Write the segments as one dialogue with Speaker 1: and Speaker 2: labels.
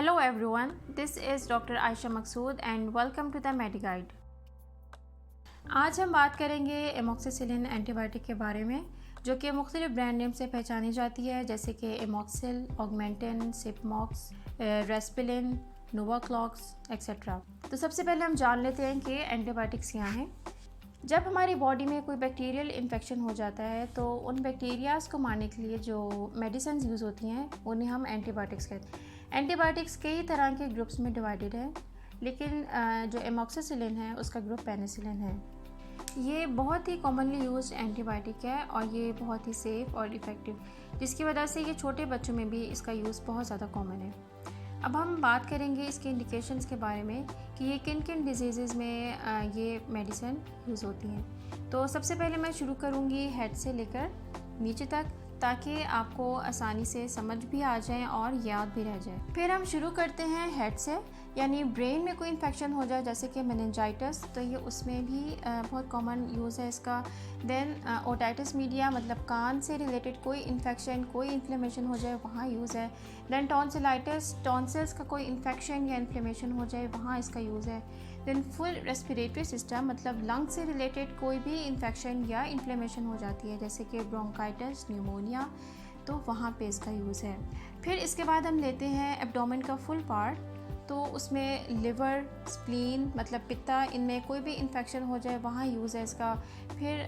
Speaker 1: Hello everyone, this is Dr. Aisha Maqsood and welcome to the MediGuide। आज हम बात करेंगे एमोक्सिसिलिन एंटीबायोटिक के बारे में, जो कि मुख्तलिफ ब्रांड नेम से पहचानी जाती है, जैसे कि एमोक्सिल, ऑगमेंटिन, सिपमॉक्स, रेस्पिलिन, नोवाक्लॉक्स एक्सेट्रा। तो सबसे पहले हम जान लेते हैं कि एंटीबायोटिक्स क्या हैं। जब हमारी बॉडी में कोई बैक्टीरियल इन्फेक्शन हो जाता है तो उन बैक्टीरियाज़ को मारने के लिए जो मेडिसिन यूज़ होती हैं उन्हें हम एंटीबायोटिक्स कहते हैं। एंटीबायोटिक्स कई तरह के ग्रुप्स में डिवाइडेड है, लेकिन जो एमोक्सिसिलिन है उसका ग्रुप पेनिसिलिन है। ये बहुत ही कॉमनली यूज्ड एंटीबायोटिक है और ये बहुत ही सेफ़ और इफ़ेक्टिव, जिसकी वजह से ये छोटे बच्चों में भी इसका यूज़ बहुत ज़्यादा कॉमन है। अब हम बात करेंगे इसके इंडिकेशंस के बारे में कि ये किन किन डिजीज़ में ये मेडिसिन यूज़ होती हैं। तो सबसे पहले मैं शुरू करूँगी हेड से लेकर नीचे तक, ताकि आपको आसानी से समझ भी आ जाए और याद भी रह जाए। फिर हम शुरू करते हैं हेड से, यानी ब्रेन में कोई इन्फेक्शन हो जाए जैसे कि मेनिंजाइटिस, तो ये उसमें भी बहुत कॉमन यूज़ है इसका। देन ओटाइटिस मीडिया, मतलब कान से रिलेटेड कोई इन्फेक्शन, कोई इन्फ्लेमेशन हो जाए वहाँ यूज़ है। देन टॉन्सिलाइटिस, टॉन्सिल्स का कोई इन्फेक्शन या इन्फ्लेमेशन हो जाए वहाँ इसका यूज़ है। देन फुल रेस्पिरेटरी सिस्टम, मतलब लंग से रिलेटेड कोई भी इन्फेक्शन या इन्फ्लेमेशन हो जाती है जैसे कि ब्रोंकाइटिस, न्यूमोनिया, तो वहाँ पे इसका यूज़ है। फिर इसके बाद हम लेते हैं एब्डोमेन का फुल पार्ट, तो उसमें लिवर, स्प्लीन, मतलब पित्ता, इनमें कोई भी इन्फेक्शन हो जाए वहाँ यूज़ है इसका। फिर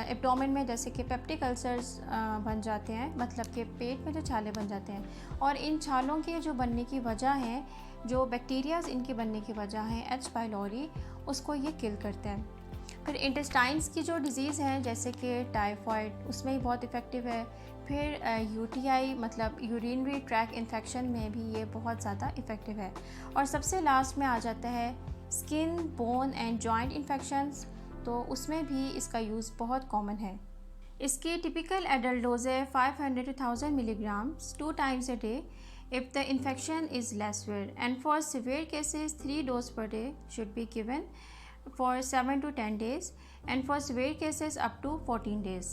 Speaker 1: एब्डोमेन में जैसे कि पेप्टिक अल्सर्स बन जाते हैं, मतलब कि पेट में जो छाले बन जाते हैं, और इन छालों के जो बनने की वजह है, जो बैक्टीरियाज इनके बनने की वजह है एच पाइलोरी, उसको ये किल करता है। फिर इंटेस्टाइन्स की जो डिज़ीज़ हैं जैसे कि टाइफाइड, उसमें ही बहुत इफ़ेक्टिव है। फिर यूटीआई, मतलब यूरिनरी ट्रैक इन्फेक्शन में भी ये बहुत ज़्यादा इफ़ेक्टिव है। और सबसे लास्ट में आ जाता है skin, bone and joint infections, तो उसमें भी इसका यूज़ बहुत कॉमन है। इसकी टिपिकल एडल्ट डोज है 500 to 1000 milligrams 2 times a day if the infection is less severe, and for severe cases 3 doses per day should be given for 7 to 10 days and for severe cases up to 14 days।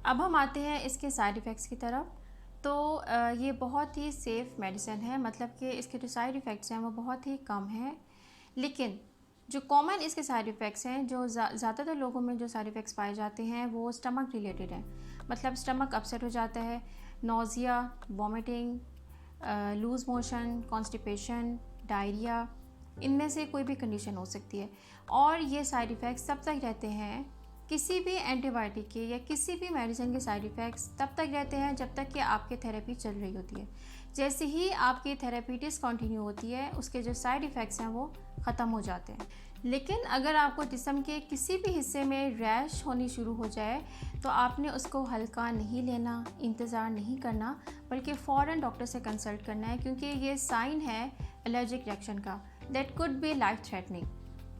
Speaker 1: अब हम आते हैं इसके side effects की तरफ। तो ये बहुत ही सेफ़ मेडिसिन है, मतलब कि इसके जो साइड इफ़ेक्ट्स हैं वो बहुत ही कम हैं, लेकिन जो कॉमन इसके साइड इफ़ेक्ट्स हैं, जो ज़्यादातर लोगों में जो साइड इफ़ेक्ट्स पाए जाते हैं वो स्टमक रिलेटेड हैं। मतलब स्टमक अपसेट हो जाता है, nausea, vomiting, loose motion, constipation, diarrhoea, इनमें से कोई भी कंडीशन हो सकती है। और ये साइड इफ़ेक्ट्स तब तक रहते हैं, किसी भी एंटीबायोटिक के या किसी भी मेडिसिन के साइड इफ़ेक्ट्स तब तक रहते हैं जब तक कि आपकी थेरेपी चल रही होती है। जैसे ही आपकी थेरेपी डिसकंटिन्यू होती है, उसके जो साइड इफ़ेक्ट्स हैं वो ख़त्म हो जाते हैं। लेकिन अगर आपको जिस्म के किसी भी हिस्से में रैश होनी शुरू हो जाए तो आपने उसको हल्का नहीं लेना, इंतज़ार नहीं करना, बल्कि फ़ौरन डॉक्टर से कंसल्ट करना है, क्योंकि ये साइन है एलर्जिक रिएक्शन का, that could be life threatening.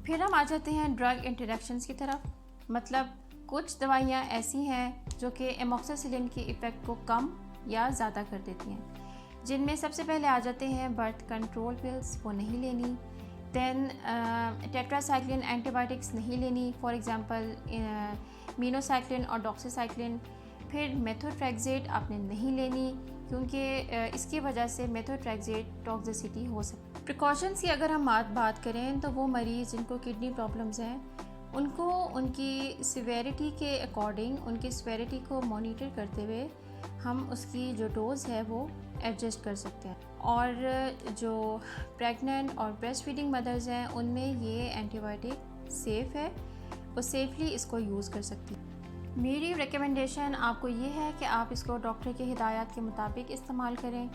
Speaker 1: फिर हम आ जाते हैं ड्रग इंटरेक्शंस की तरफ। मतलब कुछ दवाइयाँ ऐसी हैं जो कि एमोक्सिसिलिन के इफ़ेक्ट को कम या ज़्यादा कर देती हैं, जिनमें सबसे पहले आ जाते हैं बर्थ कंट्रोल पिल्स, वो नहीं लेनी। देन टेट्रासाइक्लिन एंटीबायोटिक्स नहीं लेनी, फॉर एग्जांपल मीनोसाइक्लिन और डॉक्सीसाइक्लिन। फिर मेथोट्रेक्सेट आपने नहीं लेनी, क्योंकि इसकी वजह से मेथोट्रेक्सेट टॉक्सिसिटी हो सकती है। प्रिकॉशंस की अगर हम बात करें तो वो मरीज़ जिनको किडनी प्रॉब्लम्स हैं उनको उनकी सिवेरिटी के अकॉर्डिंग, उनकी सिवेरिटी को मॉनिटर करते हुए हम उसकी जो डोज़ है वो एडजस्ट कर सकते हैं। और जो प्रेग्नेंट और ब्रेस्ट फीडिंग मदर्स हैं उनमें ये एंटीबायोटिक सेफ़ है, वो सेफली इसको यूज़ कर सकती हैं। मेरी रिकमेंडेशन आपको ये है कि आप इसको डॉक्टर की हिदायत के मुताबिक इस्तेमाल करें।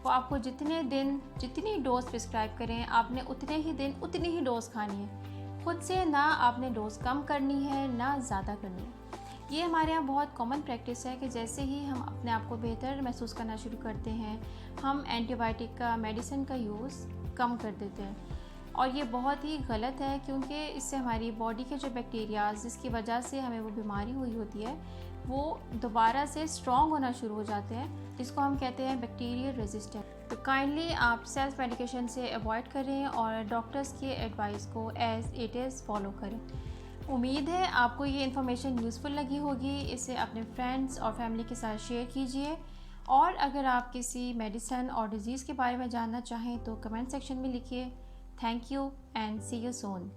Speaker 1: वो आपको जितने दिन जितनी डोज़ प्रिस्क्राइब करें, आपने उतने ही दिन उतनी ही डोज़ खानी है। खुद से ना आपने डोज़ कम करनी है ना ज़्यादा करनी है। ये हमारे यहाँ बहुत कॉमन प्रैक्टिस है कि जैसे ही हम अपने आप को बेहतर महसूस करना शुरू करते हैं, हम एंटीबायोटिक का, मेडिसिन का यूज़ कम कर देते हैं। और ये बहुत ही गलत है, क्योंकि इससे हमारी बॉडी के जो बैक्टीरियाज जिसकी वजह से हमें वो बीमारी हुई होती है वो दोबारा से स्ट्रॉन्ग होना शुरू हो जाते हैं, जिसको हम कहते हैं बैक्टीरियल रेजिस्टेंस। तो काइंडली आप सेल्फ मेडिकेशन से अवॉइड करें और डॉक्टर्स की एडवाइस को एज इट इज़ फॉलो करें। उम्मीद है आपको ये इन्फॉर्मेशन यूज़फुल लगी होगी। इसे अपने फ्रेंड्स और फैमिली के साथ शेयर कीजिए और अगर आप किसी मेडिसिन और डिज़ीज़ के बारे में जानना चाहें तो कमेंट सेक्शन में लिखिए। Thank you and see you soon.